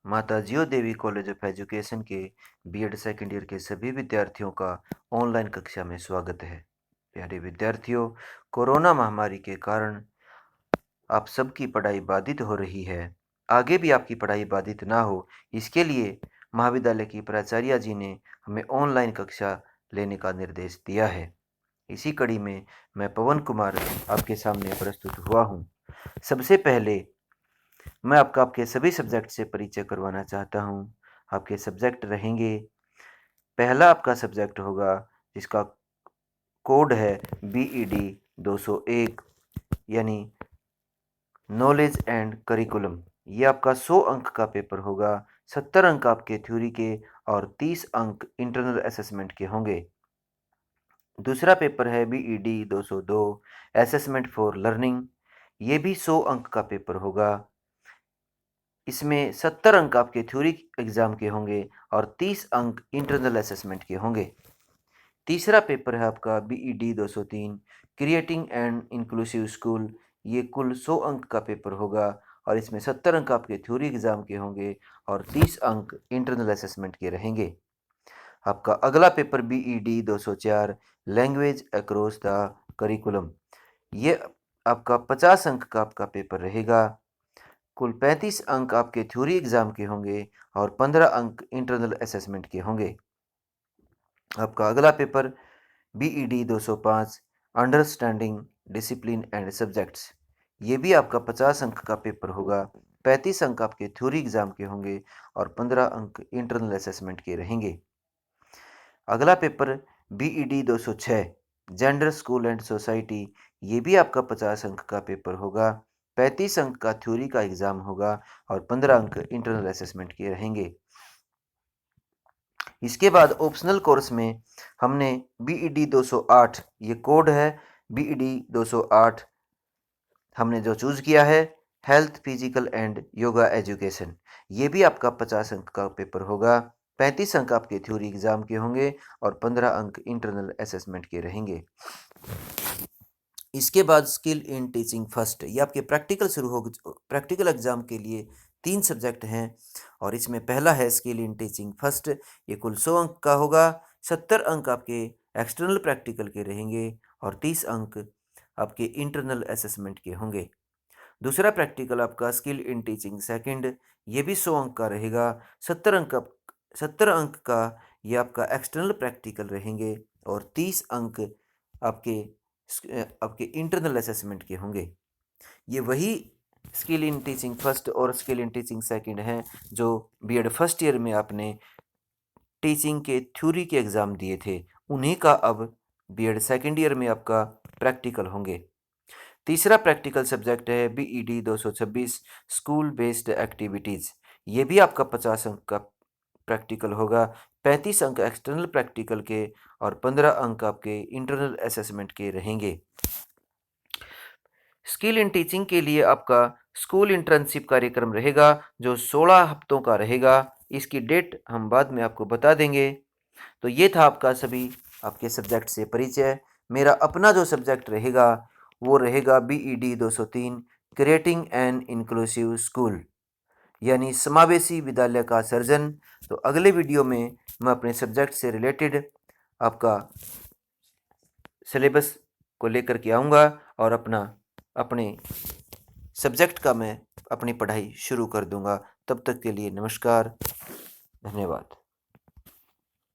माता जियो देवी college of education के BEd second year के सभी विद्यार्थियों का ऑनलाइन कक्षा में स्वागत है। प्यारे विद्यार्थियों, कोरोना महामारी के कारण आप सबकी पढ़ाई बाधित हो रही है। आगे भी आपकी पढ़ाई बाधित ना हो, इसके लिए महाविद्यालय की प्राचार्य जी ने हमें ऑनलाइन कक्षा लेने का निर्देश दिया है। इसी कड़ी में मैं पवन कुमार आपके सामने प्रस्तुत हुआ हूँ। सबसे पहले मैं आपके सभी सब्जेक्ट से परिचय करवाना चाहता हूँ। आपके सब्जेक्ट रहेंगे, पहला आपका सब्जेक्ट होगा जिसका कोड है BED 201 यानी नॉलेज एंड करिकुलम। ये आपका 100 अंक का पेपर होगा। 70 अंक आपके थ्योरी के और 30 अंक इंटरनल असेसमेंट के होंगे। दूसरा पेपर है BED 202 असेसमेंट फॉर लर्निंग। ये भी 100 अंक का पेपर होगा। इसमें 70 अंक आपके थ्योरी एग्जाम के होंगे और 30 अंक इंटरनल असेसमेंट के होंगे। तीसरा पेपर है आपका BED 203 creating and inclusive school. ये कुल 100 अंक का पेपर होगा और इसमें 70 अंक आपके थ्योरी एग्जाम के होंगे और 30 अंक इंटरनल असेसमेंट के रहेंगे। आपका अगला paper BED 204 language across the curriculum. ये आपका 50 अंक का आपका पेपर रहेगा। कुल 35 अंक आपके थ्योरी एग्जाम के होंगे और 15 अंक इंटरनल असेसमेंट के होंगे। आपका अगला paper BED 205 understanding discipline and subjects. ये भी आपका 50 अंक का पेपर होगा। 35 अंक आपके थ्योरी एग्जाम के होंगे और 15 अंक इंटरनल असेसमेंट के रहेंगे। अगला paper BED 206 gender school and society. ये भी आपका 50 अंक का पेपर होगा। 35 अंक का थ्योरी का एग्जाम होगा और 15 अंक इंटरनल असेसमेंट के रहेंगे। इसके बाद ऑप्शनल कोर्स में हमने BED 208 ये कोड है BED 208 हमने जो चूज किया है health physical and yoga education. ये भी आपका 50 अंक का पेपर होगा। 35 अंक आपके थ्योरी एग्जाम के होंगे और 15 अंक इंटरनल असेसमेंट के रहेंगे। इसके बाद स्किल इन टीचिंग फर्स्ट, ये आपके प्रैक्टिकल शुरू हो प्रैक्टिकल एग्जाम के लिए 3 सब्जेक्ट हैं और इसमें पहला है स्किल इन टीचिंग फर्स्ट। ये कुल 100 अंक का होगा। 70 अंक आपके एक्सटर्नल प्रैक्टिकल के रहेंगे और 30 अंक आपके इंटरनल असेसमेंट के होंगे। दूसरा प्रैक्टिकल आपका स्किल इन टीचिंग सेकंड, ये भी 100 अंक का रहेगा। 70 अंक का ये आपका एक्सटर्नल प्रैक्टिकल रहेंगे और 30 अंक आपके आपके इंटरनल असेसमेंट के होंगे। ये वही स्किल इन टीचिंग फर्स्ट और स्किल इन टीचिंग सेकंड हैं जो बीएड फर्स्ट ईयर में आपने टीचिंग के थ्योरी के एग्ज़ाम दिए थे, उन्हीं का अब बीएड सेकंड ईयर में आपका प्रैक्टिकल होंगे। तीसरा प्रैक्टिकल सब्जेक्ट है BED 226 स्कूल बेस्ड एक्टिविटीज़। ये भी आपका 50 अंक का प्रैक्टिकल होगा। 35 अंक एक्सटर्नल प्रैक्टिकल के और 15 अंक आपके इंटरनल असेसमेंट के रहेंगे। स्किल इन टीचिंग के लिए आपका स्कूल इंटर्नशिप कार्यक्रम रहेगा जो 16 हफ्तों का रहेगा। इसकी डेट हम बाद में आपको बता देंगे। तो ये था आपका सभी आपके सब्जेक्ट से परिचय। मेरा अपना जो सब्जेक्ट रहेगा वो रहेगा BED 203 creating an inclusive school यानी समावेशी विद्यालय का सर्जन। तो अगले वीडियो में मैं अपने सब्जेक्ट से रिलेटेड आपका सिलेबस को लेकर के आऊँगा और अपने सब्जेक्ट का मैं अपनी पढ़ाई शुरू कर दूँगा। तब तक के लिए नमस्कार, धन्यवाद।